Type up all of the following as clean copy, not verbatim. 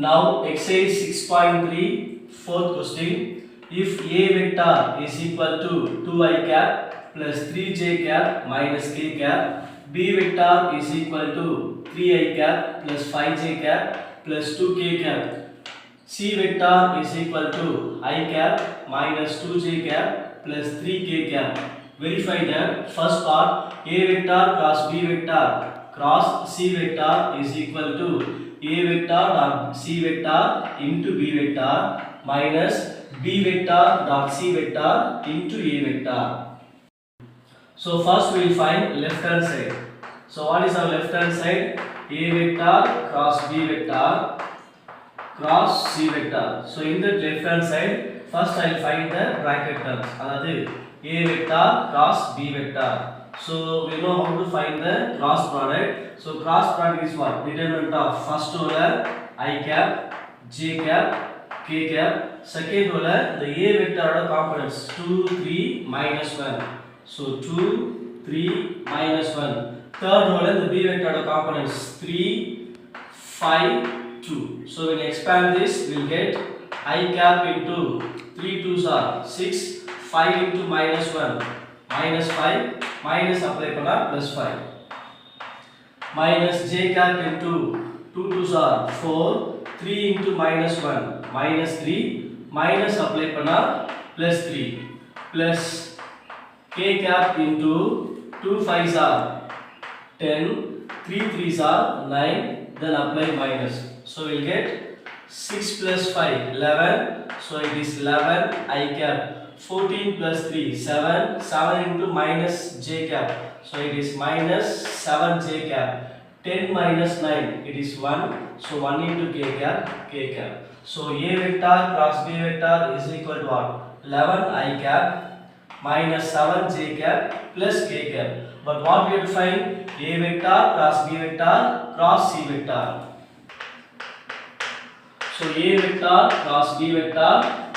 Now exercise 6.3 fourth question. If A vector is equal to 2i cap plus 3j cap minus k cap, B vector is equal to 3i cap plus 5j cap plus 2k cap, C vector is equal to I cap minus 2j cap plus 3k cap. Verify that first part A vector cross B vector cross C vector is equal to A vector dot C vector into B vector minus B vector dot C vector into A vector. So first we will find left hand side. So what is our left hand side? A vector cross B vector cross C vector. So in the left hand side, first I will find the bracket terms. That A vector cross B vector. So we know how to find the cross product. So cross product is what? Determinant of first roller I cap, J cap, K cap. Second roller the A vector components 2, 3, minus 1. So 2, 3, minus 1. Third roller the B vector components 3, 5, 2. So when you expand this, we will get I cap into 3 2s are 6, 5 into minus 1, minus 5, minus apply panna plus 5. Minus J cap into 2 2s are 4, 3 into minus 1, minus 3, minus apply panna plus 3, plus K cap into 2 5s are 10, 3 3s are 9, then apply minus. So we will get 6 plus 5, 11. So it is 11 I cap. 14 plus 3, 7. 7 into minus J cap. So it is minus 7 J cap. 10 minus 9, it is 1. So 1 into K cap, K cap. So A vector cross B vector is equal to what? 11 I cap minus 7 J cap plus K cap. But what we have to find? A vector cross B vector cross C vector. So A vector cross B vector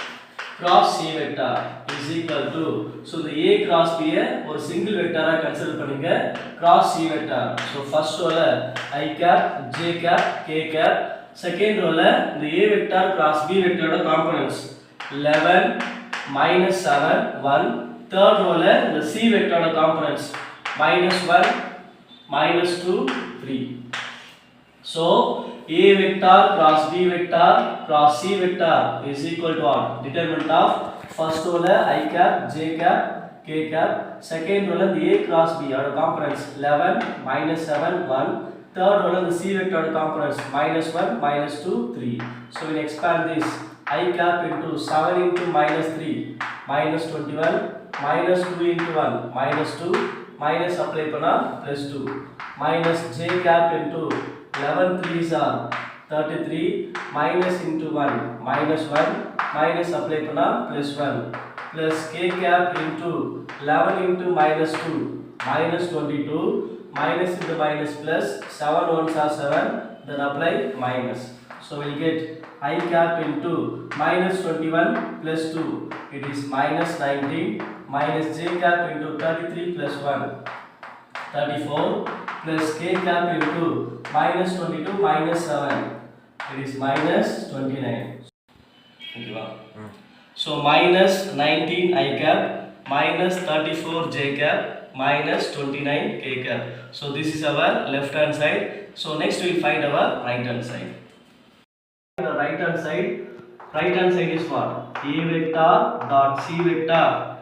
cross C vector is equal to, so the A cross B or single vector consider panninga cross C vector. So first roller I cap, J cap, K cap. Second roller the A vector cross B vector components 11, minus 7, 1. Third roller the C vector components minus 1, minus 2, 3. So A vector cross B vector cross C vector is equal to what? Determinant of first roller I cap, J cap, K cap. Second roller the A cross B are components 11, minus 7, 1. Third roller the C vector components minus 1, minus 2, 3. So we expand this I cap into 7 into minus 3, minus 21, minus 2 into 1, minus 2, minus apply panna plus 2, minus J cap into 11 3s are 33, minus into 1, minus 1, minus apply panna plus 1, plus K cap into 11 into minus 2, minus 22, minus into minus plus 7 1s are 7, then apply minus. So we will get I cap into minus 21 plus 2, it is minus 19, minus J cap into 33 plus 1, 34, plus K cap into minus 22 minus 7, it is minus 29. Okay, so minus 19 I cap, minus 34 J cap, minus 29 K cap. So this is our left hand side. So next we will find our right hand side. The right hand side is what? A vector dot C vector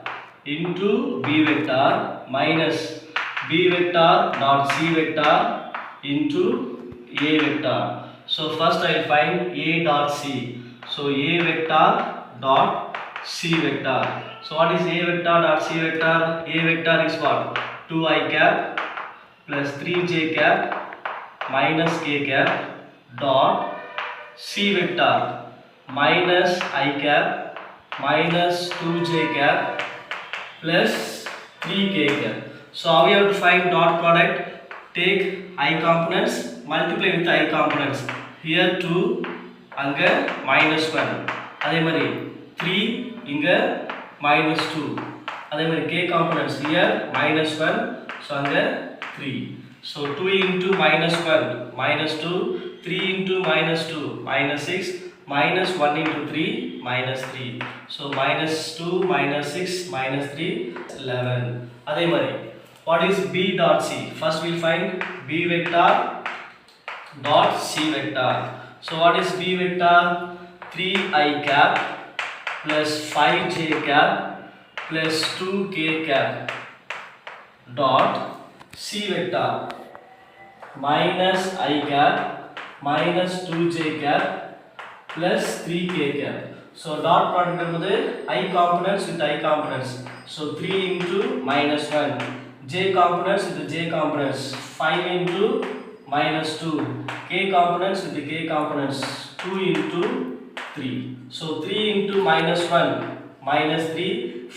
into B vector minus B vector dot C vector into A vector. So first I will find A dot C. So A vector dot C vector. So what is A vector dot C vector? A vector is what? 2i cap plus 3j cap minus k cap dot C vector minus I cap minus 2j cap plus 3k cap. So how we have to find dot product? Take I components, multiply with I components. Here 2, அங்க minus 1. அதே மாதிரி 3, இங்க minus 2. அதே மாதிரி k components here minus 1. So அங்க 3. So 2 into minus 1, minus 2, 3 into minus 2 minus 6 minus 1 into 3 minus 3. So minus 2 minus 6 minus 3 11. அதே மாதிரி what is b dot c? First we'll find b vector dot c vector. So what is b vector? 3i cap plus 5j cap plus 2k cap dot c vector minus i cap minus 2j cap plus 3k cap. So dot product என்பது I components with I components. So 3 into minus 1. J components with J components. 5 into minus 2. K components with K components. 2 into 3. So 3 into minus 1 minus 3.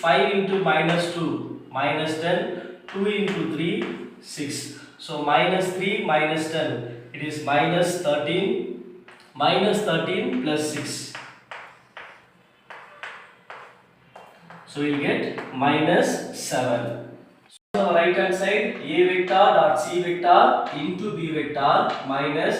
5 into minus 2 minus 10. 2 into 3 6. So minus 3 minus 10. It is minus 13. Minus 13 plus 6. So we will get minus 7. So on the right hand side, a vector dot c vector into b vector minus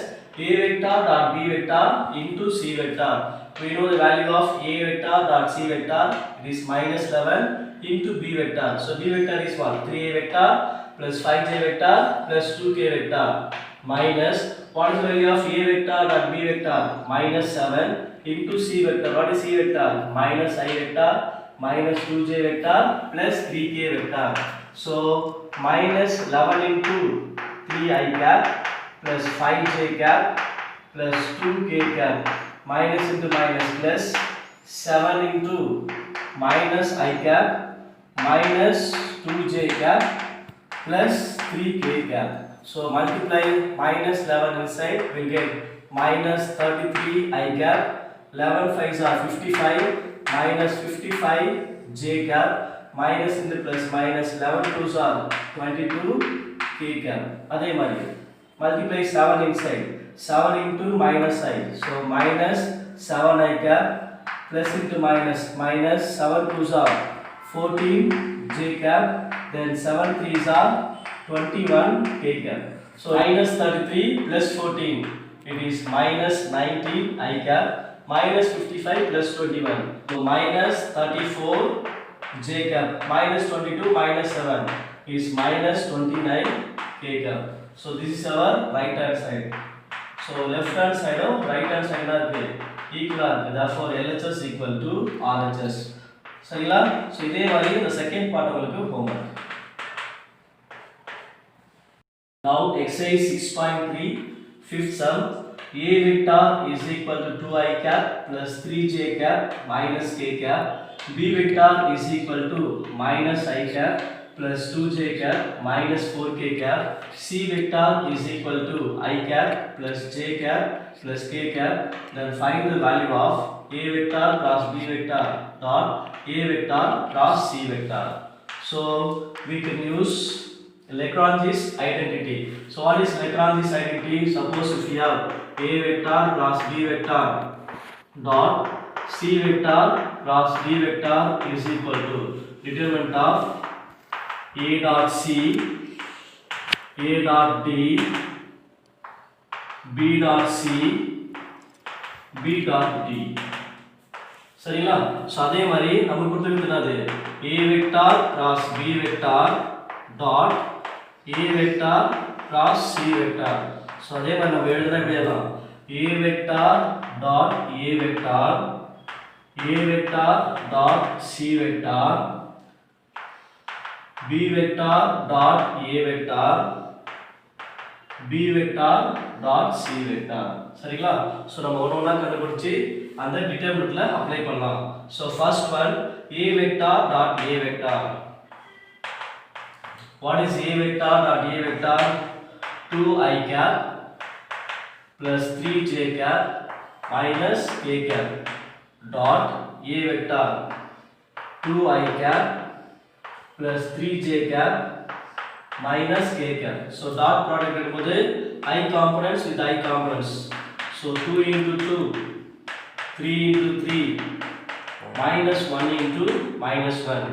a vector dot b vector into c vector. We know the value of a vector dot c vector. It is minus 11 into b vector. So b vector is what? 3a vector plus 5j vector plus 2k vector minus what is the value of a vector dot b vector? Minus 7 into c vector. What is c vector? Minus I vector minus 2j vector plus 3k vector. So minus 11 into 3i cap plus 5j cap plus 2k cap minus into minus plus 7 into minus I cap minus 2j cap plus 3k cap. So multiply minus 11 inside, we will get minus 33 I cap, 11 5s are 55, minus 55 j cap, minus in the plus minus 11 2s are 22 k cap. அதே மாதிரி multiply 7 inside, 7 into minus I, so minus 7 I cap plus into minus minus 7 2s are 14 j cap, then 7 3s are 21 k cap. So minus 33 plus 14, it is minus 19 I cap minus 55 plus 21. So minus 34 j cap minus 22 minus 7 is minus 29 k cap. So this is our right hand side. So left hand side of right hand side are equal. Therefore LHS equal to RHS. சரிங்களா? So இதே மாதிரி இந்த second part உங்களுக்கு homework. Now exercise 6.3 fifth sum, a vector is equal to 2i cap plus 3j cap minus k cap, b vector is equal to minus I cap plus 2j cap minus 4k cap, c vector is equal to I cap plus j cap plus k cap. Then find the value of a vector cross b vector dot a vector cross c vector. So we can use Lagrange's identity. So what is Lagrange's identity? Suppose if we have a vector cross b vector dot c vector cross b vector is equal to determinant of a dot c, a dot d, b dot c, b dot d. சரிங்களா? So அதே மாதிரி நம்ம கொடுத்துருக்கிறது a vector cross b vector dot a vector cross c vector. So அதே மாதிரி நம்ம எழுதுனா இப்படி எழுதலாம் a vector dot a vector, a vector dot c vector, b vector dot a vector, b vector dot c vector. சரிங்களா? So நம்ம ஒவ்வொன்றா கண்டுபிடிச்சி அந்த டிட்டர்மினன்ட்ல அப்ளை பண்ணலாம். So first one a vector dot a vector. What is a vector dot a vector? 2i cap plus 3j cap minus k cap dot a vector 2i cap plus 3j cap minus k cap. So dot product என்பது I components with I components. So 2 into 2, 3 into 3 minus 1 into minus 1.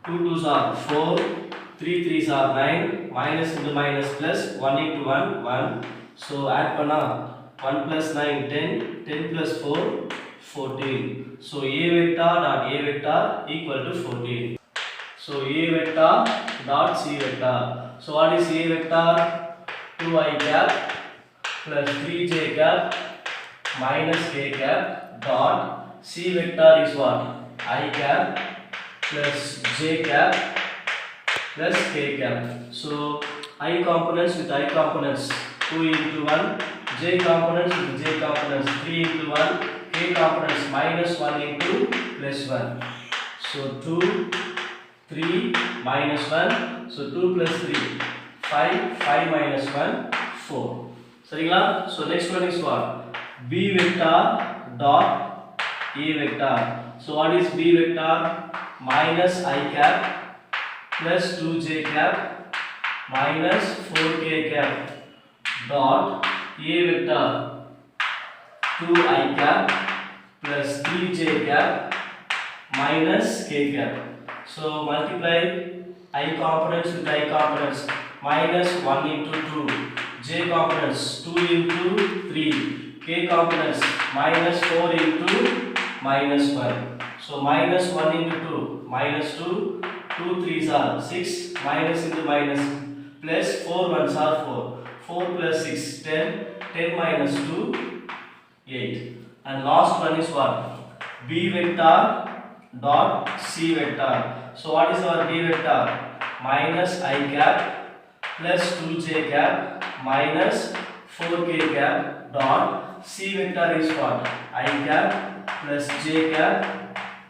2 2s are 4, 3 3s are 9, minus into minus plus 1 into 1 1. So add பண்ணா 1 plus 9 10, 10 plus 4 14. So A vector dot A vector equal to 14. So A vector dot C vector. So what is A vector? 2i cap plus 3j cap minus k cap dot C vector is what? I cap plus j cap plus k cap. So I components with I components 2 into 1, j components with j components 3 into 1, k components minus 1 into plus 1. So 2, 3 minus 1, so 2 plus 3, 5, 5 minus 1, 4. சரிங்களா? So next one is what? B vector dot A vector. So what is B vector? Minus I cap plus 2j cap minus 4k cap dot A vector 2i cap plus 3j cap minus k cap. So multiply I components with I components, minus 1 into 2, j components 2 into 3, k components minus 4 into minus 1. So minus 1 into 2, minus 2, 2 3s are 6, minus into minus, plus 4 1s are 4, 4 plus 6 10, 10 minus 2 8. And last one is what? B vector dot C vector. So what is our B vector? Minus I cap plus 2j cap minus 4k cap dot C vector is what? I cap plus j cap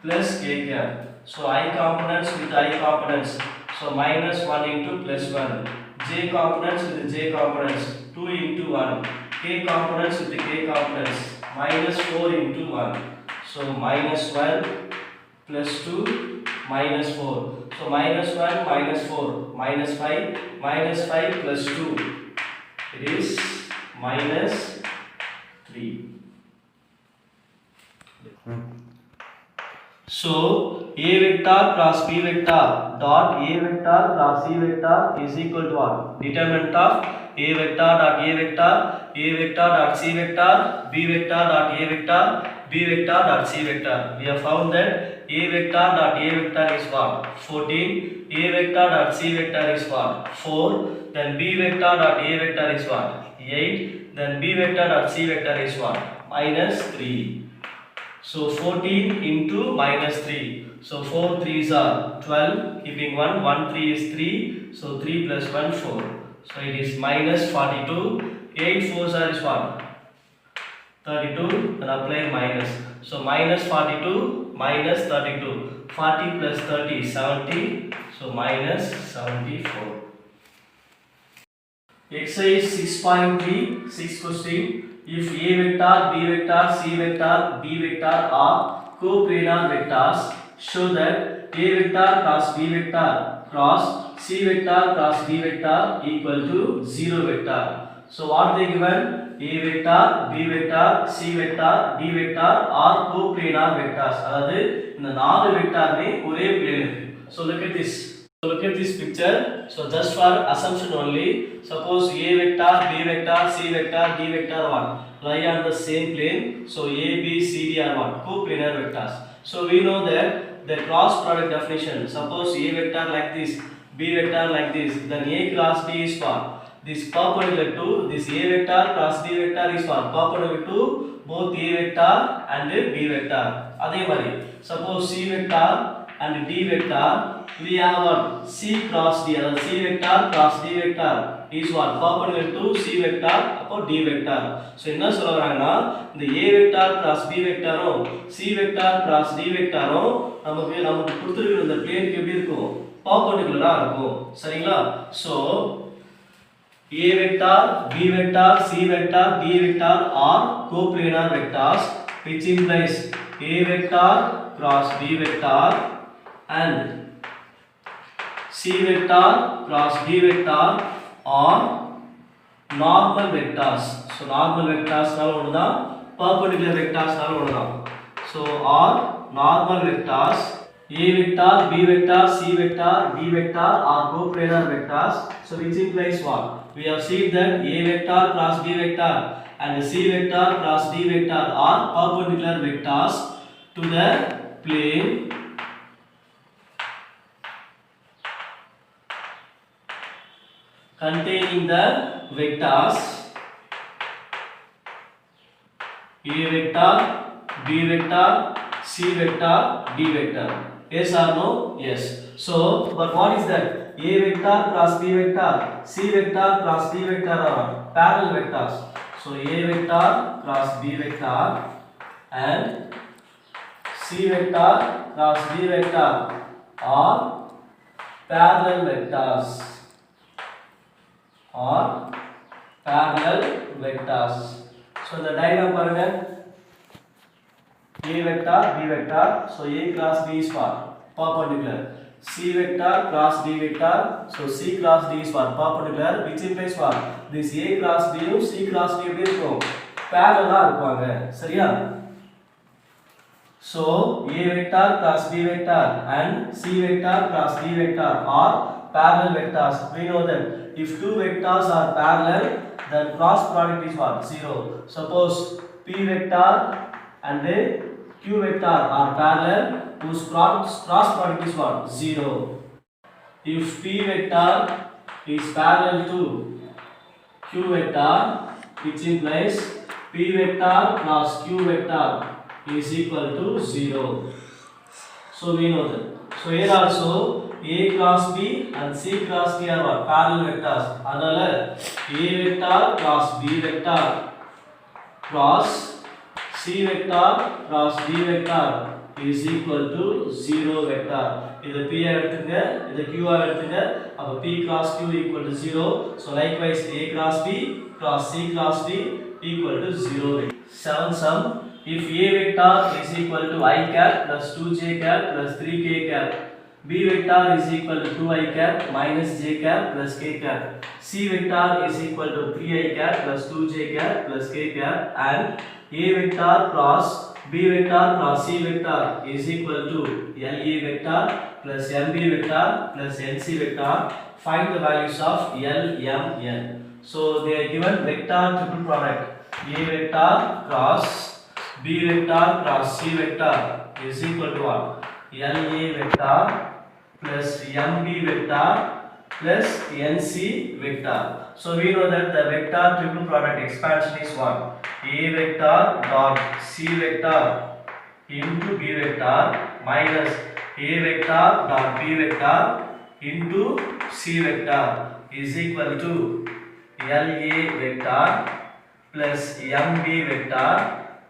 plus k cap. So I components with I components, so minus 1 into plus 1, j components with j components 2 into 1, k components with k components minus 4 into 1. So minus 1 plus 2 minus 4. So minus 1 minus 4 minus 5 plus 2. It is minus 3. So A vector cross B vector dot A vector cross C vector is equal to what? Determinant of A vector dot A vector, A vector dot C vector, B vector dot A vector, B vector dot C vector. We have found that A vector dot A vector is what? 14. A vector dot C vector is what? 4. Then B vector dot A vector is what? 8. Then B vector dot C vector is what? Minus 3. So 14 into minus 3. So 4 3s are 12. Keeping 1, 1 3 is 3. So 3 plus 1 4. So it is minus 42. 8 4s are is what? 32. Then apply minus. So minus 42 minus 32. 40 plus 30 70. So minus 74. Exercise 6.3, 6th question. If A vector, B vector, C vector, D vector are coplanar vectors, show that A vector cross B vector cross C vector cross D vector equal to 0 vector. So what they given? A vector, B vector, C vector, D vector are coplanar vectors. அதாவது இந்த நாலு வெக்டாருமே ஒரே plane இருக்கு. So look at this. So look at this picture. So just for assumption only, suppose A vector, B vector, C vector, D vector what? Lie on the same plane. So A, B, C, D are what? Coplanar vectors. So we know that the cross product definition. Suppose A vector like this, B vector like this, then A cross D is what? This perpendicular to this A vector cross D vector is what? Perpendicular to both A vector and B vector. அதே மாதிரி suppose C vector and D vector, we have what? C cross D, அதாவது C vector cross D vector is what? Perpendicular to C vector அப்போ D vector. So என்ன சொல்றாங்கன்னா இந்த A vector cross B vectorம் C vector cross D vectorம் நமக்கு கொடுத்திருக்கிற இந்த பிளேனுக்கு எப்படி இருக்கும்? perpendicular இருக்கும். சரிங்களா? So A vector, B vector, C vector, D vector are coplanar vectors, which implies A vector cross B vector and C vector cross D vector are normal vectors. So normal vectors நால ஒண்ணுதான், perpendicular vectors நால ஒண்ணுதான். So are normal vectors. A vector, B vector, C vector, D vector are coplanar vectors. So which implies what? We have seen that A vector cross B vector and C vector cross D vector are perpendicular vectors to the plane containing the vectors A vector, B vector, C vector, D vector. Yes or no? Yes. So, but what is that? A vector cross B vector, C vector cross D vector are parallel vectors. So, A vector cross B vector and C vector cross D vector are parallel vectors. Or parallel vectors. So the diagram parallel A vector, B vector. So A cross B is what? Perpendicular. C vector cross D vector. So C cross D is what? Perpendicular. Which implies what? This A cross B யும் C cross D எப்படி இருக்கும்? Parallel இருப்பாங்க. சரியா? So A vector cross B vector and C vector cross D vector are parallel vectors. We know that if two vectors are parallel, then cross product is what? 0. Suppose P vector and Q vector are parallel, whose cross product is what? 0. If P vector is parallel to Q vector, which implies P vector plus Q vector is equal to 0. So we know that. So here also A cross B and C cross D are what? Parallel vectors. அதனால A vector cross B vector cross C vector cross D vector is equal to 0 vector. இது P எடுத்துங்க, இது Q எடுத்துங்க. அப்ப P cross Q equal to 0. So likewise A cross B cross C cross D equal to 0. 7 sum. If A vector is equal to I cap plus 2j cap plus 3k cap, B vector is equal to 2i cap minus j cap plus k cap, C vector is equal to 3i cap plus 2j cap plus k cap, and A vector cross B vector cross C vector is equal to LA vector plus MB vector plus NC vector. Find the values of L, M, N. So they are given vector triple product A vector cross B vector cross C vector is equal to what? LA vector plus MB vector plus NC vector. So we know that the vector triple product expansion is what? A vector dot C vector into B vector minus A vector dot B vector into C vector is equal to LA vector plus MB vector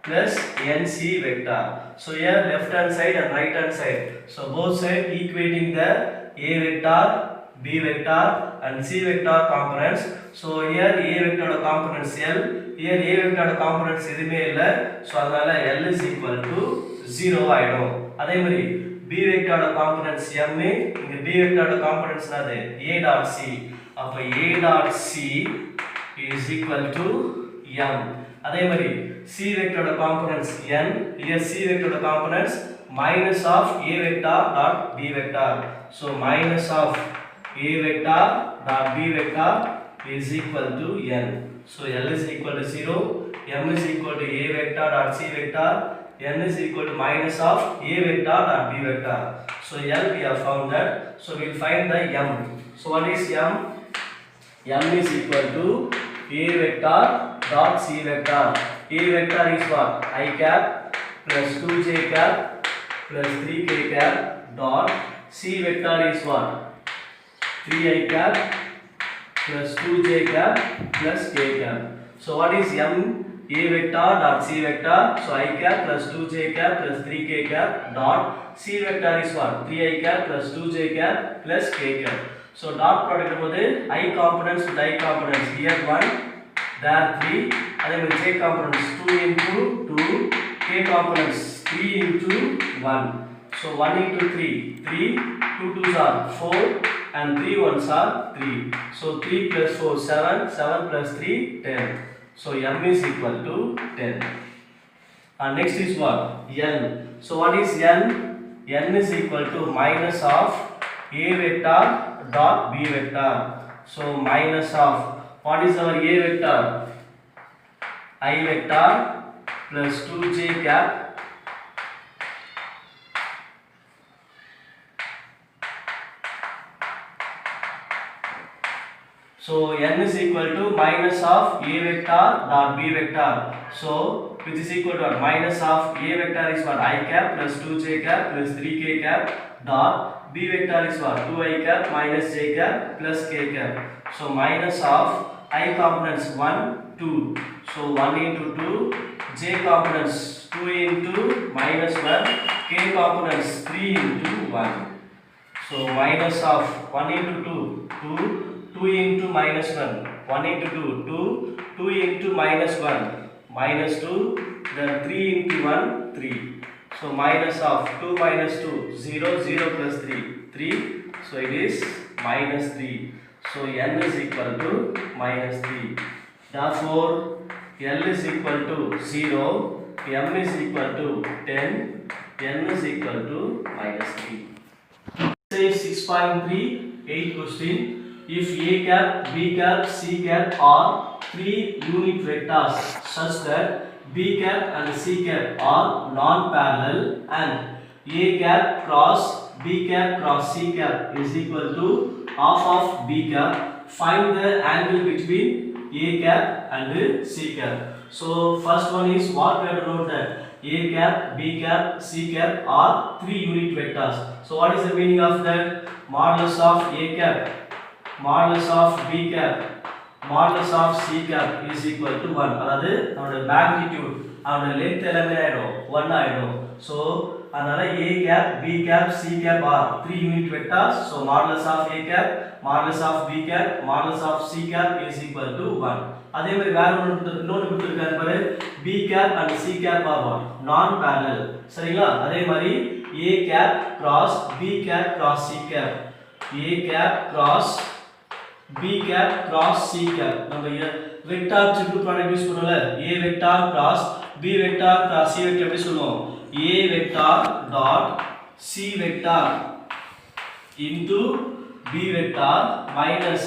plus NC vector. So here left hand side and right hand side. So both sides equating the A vector, B vector and C vector components. So here A vector components L, here A vector components எதுமே இல்ல. So அதனால L is equal to 0 ஆயிடும். அதே மாதிரி B vector components M, இங்க B vector components என்னது? A dot C. அப்ப A dot C is equal to M. அதே மாதிரி C vector components N, here C vector components minus of A vector dot B vector. So minus of A vector dot B vector is equal to N. So L is equal to 0, M is equal to A vector dot C vector, N is equal to minus of A vector dot B vector. So L we have found that. So we will find the M. So what is M? M is equal to A vector dot C vector. A vector is what? I cap plus 2j cap plus 3k cap dot C vector is what? 3i cap plus 2j cap plus k cap. So what is M? A vector dot C vector. So I cap plus 2j cap plus 3k cap dot C vector is what? 3i cap plus 2j cap plus k cap. So dot product போது I components with I components. Here 1, there 3. அதே மாதிரி j components 2 into 2, k components 3 into 1. So 1 into 3, 3, 2 2s are 4 and 3 1s are 3. So 3 plus 4, 7, 7 plus 3, 10. So M is equal to 10. And next is what? N. So what is N? N is equal to minus of A vector dot B vector. So minus of, what is our A vector? I vector plus 2j cap so n is equal to minus of a vector dot b vector. So which is equal to minus of a vector is what I cap plus 2j cap plus 3k cap dot b vector is what 2i cap minus j cap plus k cap. So minus of I components 1 2. So 1 into 2, j components 2 into minus 1, k components 3 into 1. So minus of 1 into 2 2. 2 into minus 1, 1 into 2, 2, 2 into minus 1, minus 2, then 3 into 1, 3. So minus of 2 minus 2, 0, 0 plus 3, 3. So it is minus 3. So n is equal to minus 3. Therefore, L is equal to 0, m is equal to 10, n is equal to minus 3. Say 6.3, 8 question. If A cap, B cap, C cap are three unit vectors such that B cap and C cap are non-parallel and A cap cross B cap cross C cap is equal to half of B cap, find the angle between A cap and C cap. So first one is what we have to note that A cap, B cap, C cap are three unit vectors. So what is the meaning of that? Modulus of A cap, modulus of B cap, modulus of C cap is equal to 1. அதாவது நம்மளோட magnitude அவனோட length எல்லாமே ஆயிடும் 1 ஆயிடும். So அதனால A cap, B cap, C cap are three unit vectors. So modulus of A cap, modulus of B cap, modulus of C cap is equal to 1. அதே மாதிரி வேற இன்னொரு கொடுத்திருக்காரு பாரு B cap and C cap are what? Non parallel. சரிங்களா? அதே மாதிரி A cap cross B cap cross C cap. A cap cross B cap cross C cap. நம்ம வெக்டார் ட்ரிபிள் ப்ராடக்ட் யூஸ் பண்ணோம்ல A vector cross B vector cross C vector எப்படி சொல்லுவோம் A vector dot C vector into B vector minus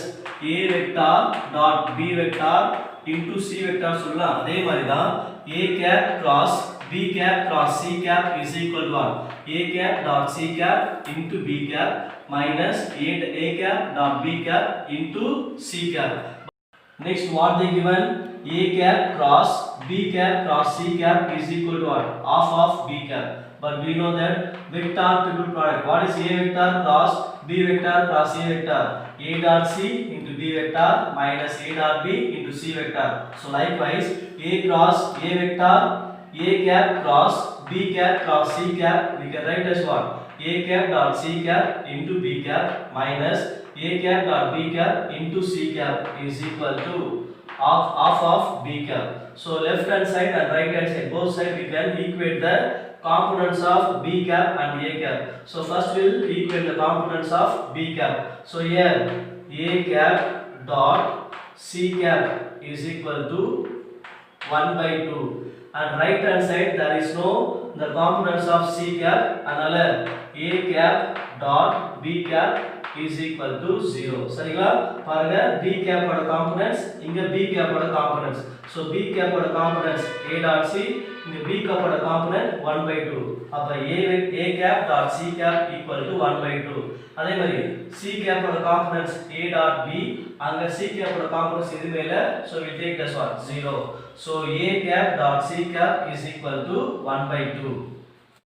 A vector dot B vector into C vector சொல்லலாம் அதே மாதிரி தான் A cap cross B cap cross C cap is equal to what A cap dot C cap into B cap minus A cap dot B cap into C cap. Next what they given A cap cross B cap cross C cap is equal to what half of B cap. But we know that vector triple product. What is A vector cross B vector cross C vector? A dot C into B vector minus A dot B into C vector. So likewise A cross A vector A cap cross B cap cross C cap we can write as what A cap dot C cap into B cap minus A cap dot B cap into C cap is equal to half of B cap. So left hand side and right hand side both sides we can equate the components of B cap and A cap. So first we will equate the components of B cap. So here A cap dot C cap is equal to 1 by 2 and right hand side there is no the components of C cap and A cap dot B cap is equal to 0 சரிங்களா பாருங்க B cap ஓட components இங்க B cap ஓட components so B cap ஓட components A dot C இங்க B cap ஓட component 1 by 2 அப்ப A cap dot C cap equal to 1 by 2 அதே மாதிரி C cap ஓட components A dot B அங்க C cap ஓட components எதுமே இல்ல so we take this one 0 so A cap dot C cap is equal to 1 by 2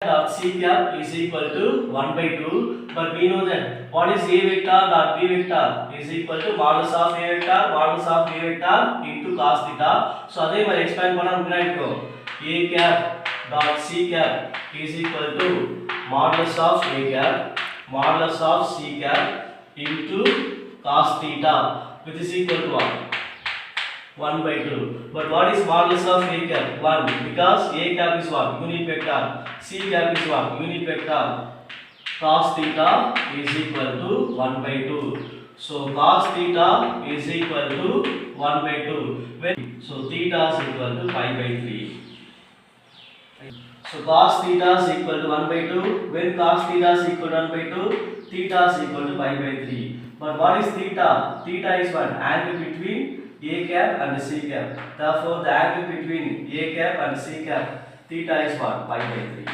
dot C cap is equal to 1 by 2 but we know that what is A vector dot B vector is equal to modulus of A vector modulus of B vector into cos theta so அதே மாதிரி expand பண்ணா என்ன இருக்கும் A cap dot C cap is equal to modulus of A cap modulus of C cap into cos theta which is equal to what 1 by 2 but what is modulus of A cap 1 because A cap is what unit vector C cap is what unit vector cos theta is equal to 1 by 2 so cos theta is equal to 1 by 2 when so theta is equal to pi by 3 so cos theta is equal to 1 by 2 when cos theta is equal to 1 by 2 theta is equal to pi by 3 but what is theta theta is what angle between A cap and C cap. Therefore, the angle between A cap and C cap theta is what? Pi by 3.